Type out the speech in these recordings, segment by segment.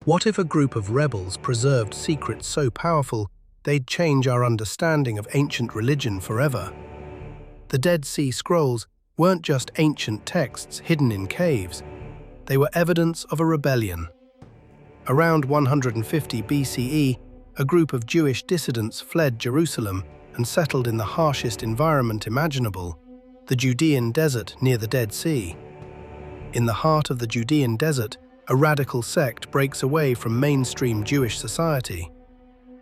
What if a group of rebels preserved secrets so powerful they'd change our understanding of ancient religion forever? The Dead Sea Scrolls weren't just ancient texts hidden in caves. They were evidence of a rebellion. Around 150 BCE, a group of Jewish dissidents fled Jerusalem and settled in the harshest environment imaginable, the Judean Desert near the Dead Sea. In the heart of the Judean Desert, a radical sect breaks away from mainstream Jewish society.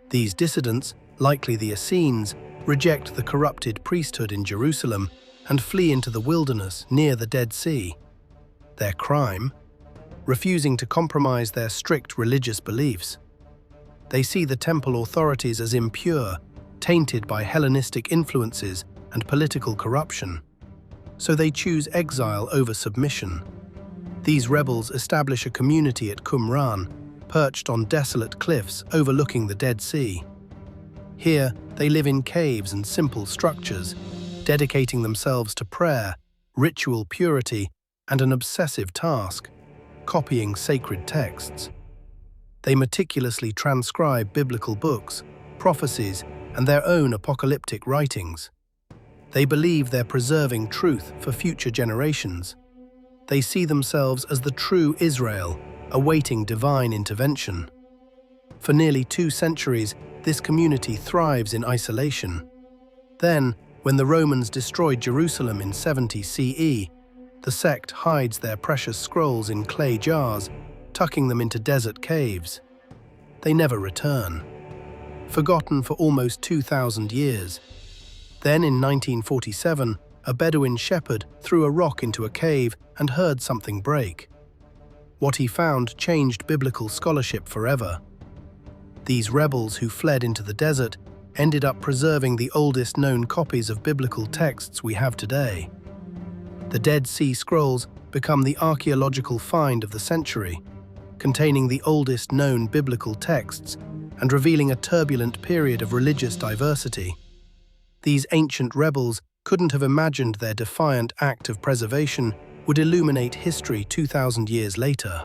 These dissidents, likely the Essenes, reject the corrupted priesthood in Jerusalem and flee into the wilderness near the Dead Sea. Their crime? Refusing to compromise their strict religious beliefs. They see the temple authorities as impure, tainted by Hellenistic influences and political corruption. So they choose exile over submission. These rebels establish a community at Qumran, perched on desolate cliffs overlooking the Dead Sea. Here, they live in caves and simple structures, dedicating themselves to prayer, ritual purity, and an obsessive task: copying sacred texts. They meticulously transcribe biblical books, prophecies, and their own apocalyptic writings. They believe they're preserving truth for future generations. They see themselves as the true Israel, awaiting divine intervention. For nearly 2 centuries, this community thrives in isolation. Then, when the Romans destroyed Jerusalem in 70 CE, the sect hides their precious scrolls in clay jars, tucking them into desert caves. They never return, forgotten for almost 2,000 years. Then in 1947, a Bedouin shepherd threw a rock into a cave and heard something break. What he found changed biblical scholarship forever. These rebels who fled into the desert ended up preserving the oldest known copies of biblical texts we have today. The Dead Sea Scrolls become the archaeological find of the century, containing the oldest known biblical texts and revealing a turbulent period of religious diversity. These ancient rebels couldn't have imagined their defiant act of preservation would illuminate history 2,000 years later.